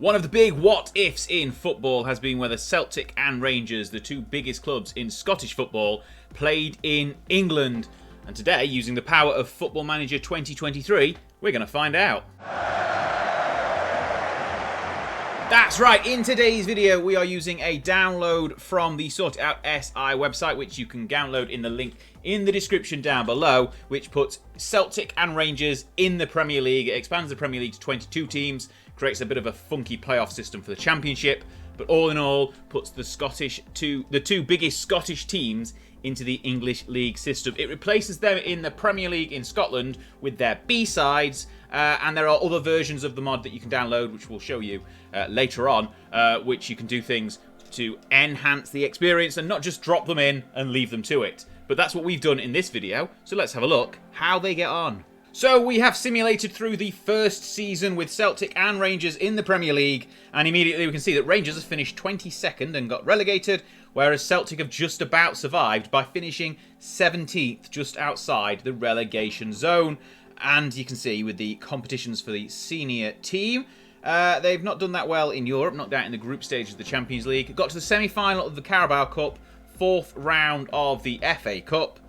One of the big what-ifs in football has been whether Celtic and Rangers, the two biggest clubs in Scottish football, played in England. And today, using the power of Football Manager 2023, we're going to find out. That's right, in today's video we are using a download from the Sort It Out SI website, which you can download in the link in the description down below, which puts Celtic and Rangers in the Premier League. It expands the Premier League to 22 teams, creates a bit of a funky playoff system for the Championship, but all in all puts the two biggest Scottish teams into the English League system. It replaces them in the Premier League in Scotland with their B-sides, and there are other versions of the mod that you can download, which we'll show you later on, which you can do things to enhance the experience and not just drop them in and leave them to it. But that's what we've done in this video, so let's have a look how they get on. So we have simulated through the first season with Celtic and Rangers in the Premier League, and immediately we can see that Rangers have finished 22nd and got relegated, whereas Celtic have just about survived by finishing 17th, just outside the relegation zone. And you can see with the competitions for the senior team, they've not done that well in Europe, knocked out in the group stage of the Champions League, got to the semi-final of the Carabao Cup, 4th round of the FA Cup.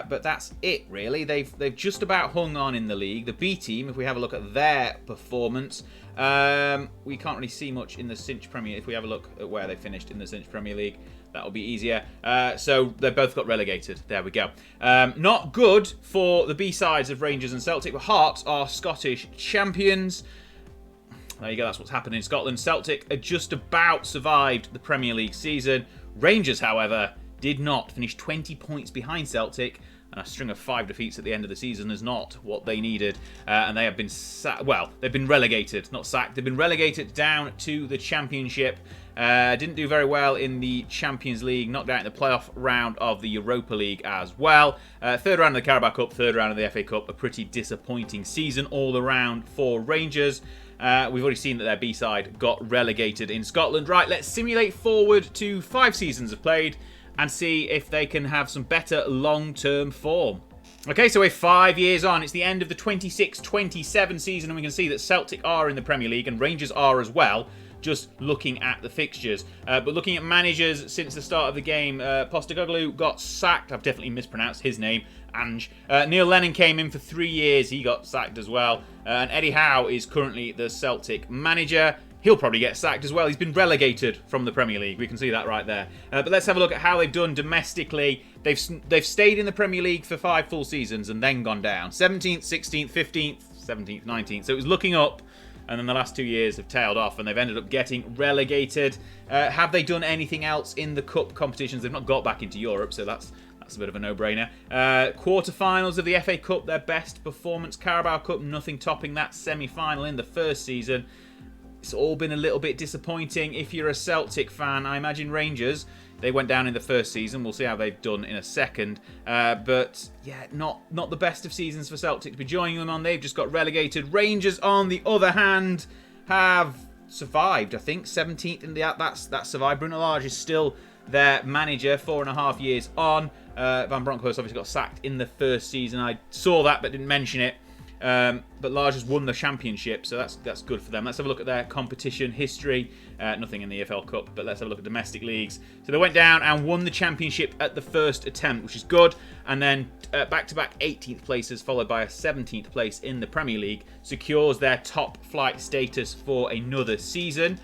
But that's it, really. They've just about hung on in the league. The B team, if we have a look at their performance, we can't really see much in the Cinch Premier. If we have a look at where they finished in the Cinch Premier League, that'll be easier. So they both got relegated. There we go. Not good for the B sides of Rangers and Celtic, but Hearts are Scottish champions. There you go. That's what's happened in Scotland. Celtic had just about survived the Premier League season. Rangers, however, did not, finish 20 points behind Celtic, and a string of 5 defeats at the end of the season is not what they needed. And they have been they've been relegated, not sacked. They've been relegated down to the Championship. Didn't do very well in the Champions League, knocked out in the playoff round of the Europa League as well. Third round of the Carabao Cup, third round of the FA Cup. A pretty disappointing season all around for Rangers. We've already seen that their B-side got relegated in Scotland. Right, let's simulate forward to 5 seasons of played and see if they can have some better long-term form. Okay, so we're 5 years on. It's the end of the 26-27 season, and we can see that Celtic are in the Premier League and Rangers are as well, just looking at the fixtures. But looking at managers since the start of the game, Postecoglou got sacked. I've definitely mispronounced his name, Ange. Neil Lennon came in for 3 years. He got sacked as well. And Eddie Howe is currently the Celtic manager. He'll probably get sacked as well. He's been relegated from the Premier League. We can see that right there. But let's have a look at how they've done domestically. They've stayed in the Premier League for 5 full seasons and then gone down. 17th, 16th, 15th, 17th, 19th. So it was looking up, and then the last 2 years have tailed off, and they've ended up getting relegated. Have they done anything else in the cup competitions? They've not got back into Europe, so that's a bit of a no-brainer. Quarterfinals of the FA Cup, their best performance. Carabao Cup, nothing topping that semi-final in the first season. It's all been a little bit disappointing. If you're a Celtic fan, I imagine Rangers, they went down in the first season. We'll see how they've done in a second. But yeah, not the best of seasons for Celtic to be joining them on. They've just got relegated. Rangers, on the other hand, have survived. I think 17th in that's survived. Bruno Lage is still their manager, 4.5 years on. Van Bronckhorst obviously got sacked in the first season. I saw that but didn't mention it. But Lage has won the Championship, so that's good for them. Let's have a look at their competition history. Nothing in the EFL Cup, but let's have a look at domestic leagues. So they went down and won the Championship at the first attempt, which is good. And then back-to-back 18th places, followed by a 17th place in the Premier League, secures their top flight status for another season.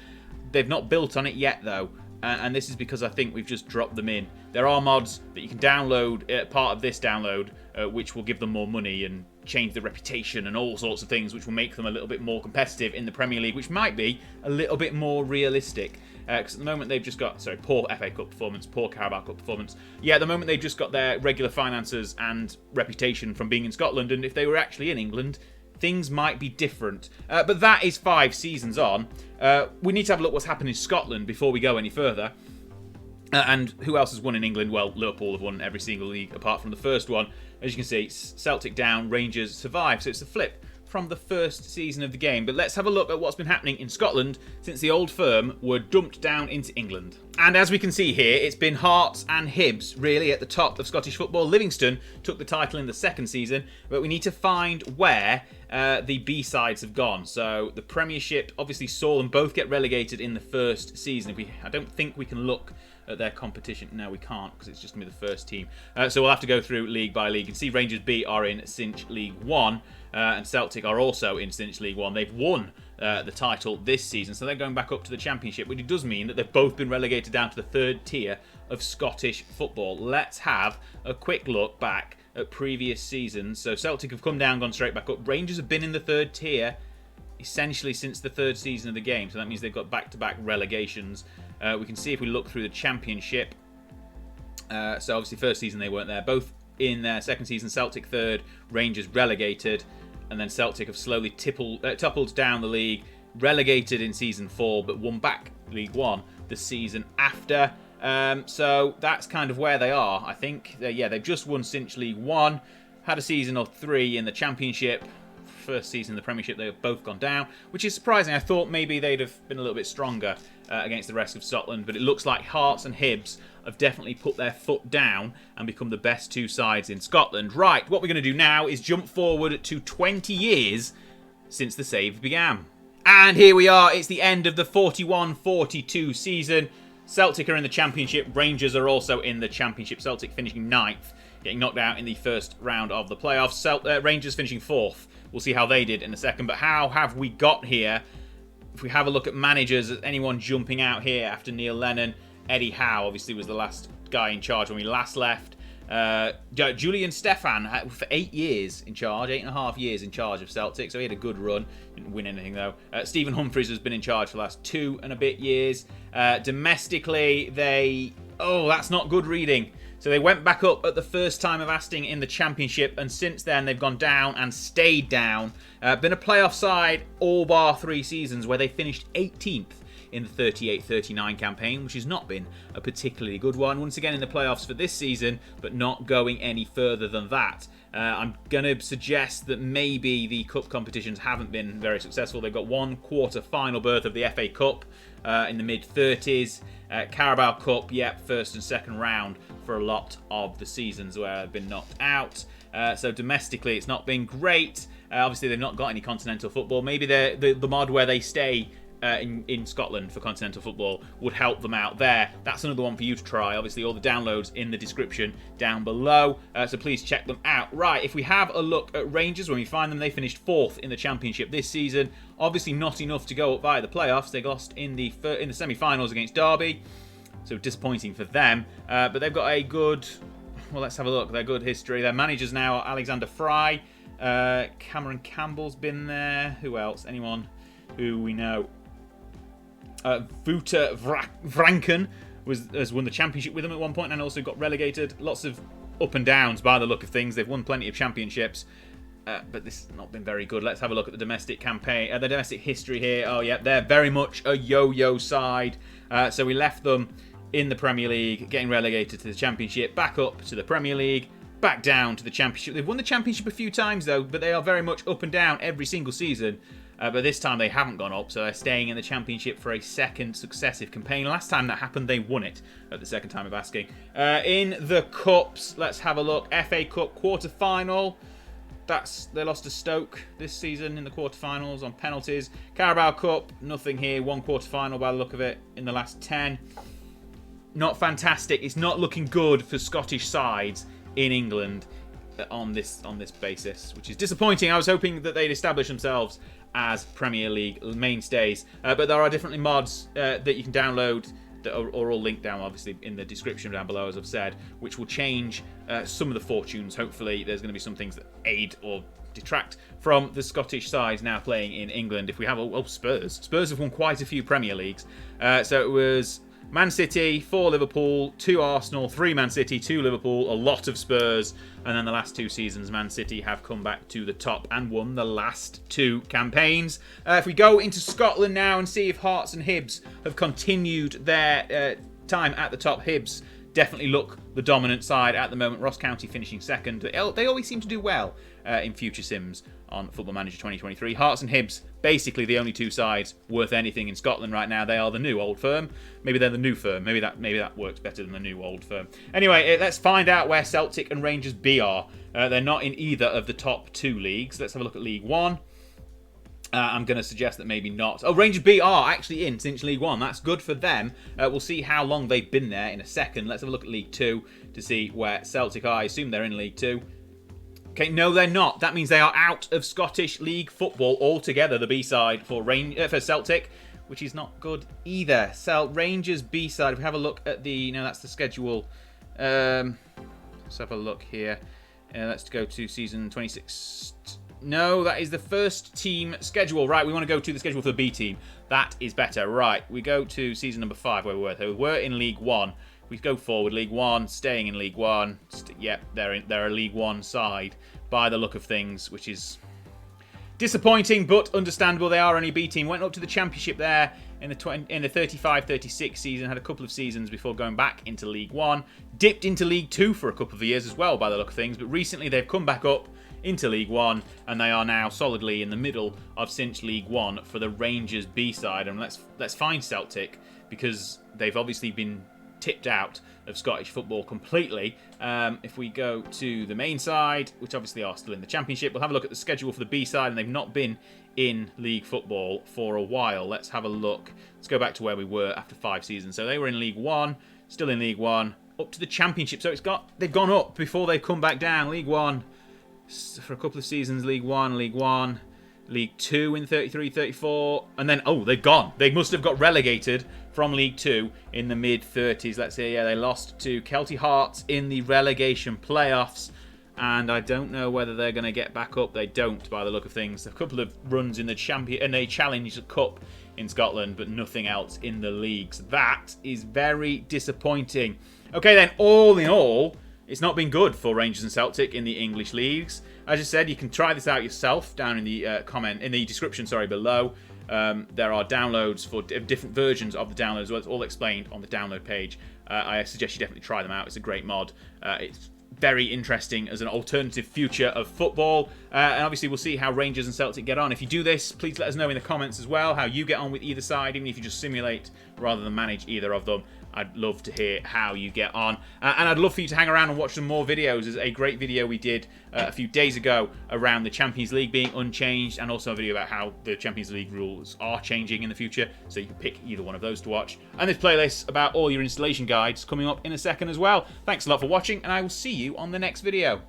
They've not built on it yet, though. And this is because I think we've just dropped them in. There are mods that you can download, part of this download, which will give them more money and change the reputation and all sorts of things, which will make them a little bit more competitive in the Premier League, which might be a little bit more realistic. Because at the moment they've just got, poor FA Cup performance, poor Carabao Cup performance. Yeah, at the moment they've just got their regular finances and reputation from being in Scotland, and if they were actually in England, things might be different. But that is 5 seasons on. We need to have a look what's happened in Scotland before we go any further. And who else has won in England? Well, Liverpool have won every single league apart from the first one. As you can see, Celtic down, Rangers survive. So it's the flip from the first season of the game, but let's have a look at what's been happening in Scotland since the old firm were dumped down into England. And as we can see here, it's been Hearts and Hibs really at the top of Scottish football. Livingston took the title in the second season, but we need to find where the B-sides have gone. So the Premiership obviously saw them both get relegated in the first season. I don't think we can look at their competition. No, we can't, because it's just going to be the first team. So we'll have to go through league by league. You can see Rangers B are in Cinch League 1, and Celtic are also in Cinch League 1. They've won the title this season, so they're going back up to the Championship, which does mean that they've both been relegated down to the third tier of Scottish football. Let's have a quick look back at previous seasons. So Celtic have come down, gone straight back up. Rangers have been in the third tier essentially since the third season of the game, so that means they've got back-to-back relegations. We can see if we look through the Championship. So obviously first season they weren't there. Both in their second season, Celtic third, Rangers relegated, and then Celtic have slowly toppled down the league, relegated in season 4, but won back League 1 the season after. So that's kind of where they are. I think, they've just won Cinch League 1, had a season of 3 in the Championship. First season in the Premiership, they've both gone down, which is surprising. I thought maybe they'd have been a little bit stronger against the rest of Scotland, but it looks like Hearts and Hibs have definitely put their foot down and become the best two sides in Scotland. Right, what we're going to do now is jump forward to 20 years since the save began. And here we are, it's the end of the 41-42 season. Celtic are in the Championship, Rangers are also in the Championship. Celtic finishing 9th, getting knocked out in the first round of the playoffs. Rangers finishing 4th. We'll see how they did in a second, but how have we got here? If we have a look at managers, anyone jumping out here after Neil Lennon? Eddie Howe obviously was the last guy in charge when we last left. Julian Stefan for 8 years in charge, 8.5 years in charge of Celtic, so he had a good run. Didn't win anything though. Stephen Humphries has been in charge for the last 2 and a bit years. Domestically, that's not good reading. So they went back up at the first time of asking in the Championship, and since then they've gone down and stayed down. Been a playoff side all bar 3 seasons where they finished 18th in the 38-39 campaign, which has not been a particularly good one. Once again in the playoffs for this season, but not going any further than that. I'm going to suggest that maybe the cup competitions haven't been very successful. They've got 1 quarter-final berth of the FA Cup in the mid-30s. Carabao Cup, first and second round for a lot of the seasons where they've been knocked out. So domestically, it's not been great. Obviously, they've not got any continental football. Maybe the mod where they stay in Scotland for continental football would help them out there. That's another one for you to try. Obviously, all the downloads in the description down below, so please check them out. Right, if we have a look at Rangers, when we find them, they finished 4th in the Championship this season. Obviously not enough to go up via the playoffs. They lost in the semi-finals against Derby, so disappointing for them. But they've got a good, well, let's have a look. Their good history. Their managers now are Alexander Fry, Cameron Campbell's been there. Who else? Anyone who we know? Wouter Vranken has won the Championship with them at one point and also got relegated. Lots of up and downs by the look of things. They've won plenty of championships, but this has not been very good. Let's have a look at the domestic campaign, the domestic history here. Oh yeah, they're very much a yo-yo side. So we left them in the Premier League, getting relegated to the Championship, back up to the Premier League, back down to the Championship. They've won the Championship a few times though, but they are very much up and down every single season. But this time they haven't gone up, so they're staying in the Championship for a second successive campaign. Last time that happened, they won it at the second time of asking. In the Cups, let's have a look. FA Cup quarter-final. They lost to Stoke this season in the quarter-finals on penalties. Carabao Cup, nothing here. 1 quarter-final by the look of it in the last 10. Not fantastic. It's not looking good for Scottish sides in England on this basis, which is disappointing. I was hoping that they'd establish themselves as Premier League mainstays, but there are different mods that you can download that are all linked down obviously in the description down below, as I've said, which will change some of the fortunes. Hopefully there's going to be some things that aid or detract from the Scottish sides now playing in England. If we have Spurs have won quite a few Premier Leagues, so it was Man City, 4 Liverpool, 2 Arsenal, 3 Man City, 2 Liverpool, a lot of Spurs, and then the last 2 seasons Man City have come back to the top and won the last 2 campaigns. If we go into Scotland now and see if Hearts and Hibs have continued their time at the top. Hibs definitely look the dominant side at the moment. Ross County finishing second. They always seem to do well in future sims on Football Manager 2023. Hearts and Hibs, basically the only two sides worth anything in Scotland right now. They are the new old firm. Maybe they're the new firm. Maybe that works better than the new old firm. Anyway, let's find out where Celtic and Rangers B are. They're not in either of the top two leagues. Let's have a look at League One. I'm going to suggest that maybe not. Oh, Rangers B are actually in since League One. That's good for them. We'll see how long they've been there in a second. Let's have a look at League Two to see where Celtic are. I assume they're in League Two. Okay, no, they're not. That means they are out of Scottish League football altogether, the B-side for Celtic, which is not good either. Rangers B-side, if we have a look at the... No, that's the schedule. Let's have a look here. Let's go to season 26... No, that is the first team schedule. Right, we want to go to the schedule for the B team. That is better. Right, we go to season number 5 where we were. So we're in League One. We go forward, League One, staying in League One. Yep, they're a League One side by the look of things, which is disappointing but understandable. They are only B team. Went up to the Championship there in the 35-36 season. Had a couple of seasons before going back into League One. Dipped into League Two for a couple of years as well by the look of things. But recently they've come back up into League One, and they are now solidly in the middle of Cinch League One for the Rangers B side. And let's find Celtic, because they've obviously been tipped out of Scottish football completely. If we go to the main side, which obviously are still in the Championship, we'll have a look at the schedule for the B side, and they've not been in league football for a while. Let's have a look. Let's go back to where we were after 5 seasons. So they were in League One, still in League One, up to the Championship. So they've gone up before they've come back down. League One for a couple of seasons, League One, League Two in 33-34, and then, they've gone. They must have got relegated from League Two in the mid-30s. Let's see, yeah, they lost to Celtic Hearts in the relegation playoffs, and I don't know whether they're going to get back up. They don't, by the look of things. A couple of runs in the Challenge Cup in Scotland, but nothing else in the leagues. That is very disappointing. Okay, then, all in all, it's not been good for Rangers and Celtic in the English leagues. As I said, you can try this out yourself down in the description below. There are downloads for different versions of the downloads. Well, it's all explained on the download page. I suggest you definitely try them out. It's a great mod. It's very interesting as an alternative future of football. And obviously, we'll see how Rangers and Celtic get on. If you do this, please let us know in the comments as well how you get on with either side, even if you just simulate rather than manage either of them. I'd love to hear how you get on. And I'd love for you to hang around and watch some more videos. There's a great video we did a few days ago around the Champions League being unchanged, and also a video about how the Champions League rules are changing in the future, so you can pick either one of those to watch. And there's playlists about all your installation guides coming up in a second as well. Thanks a lot for watching, and I will see you on the next video.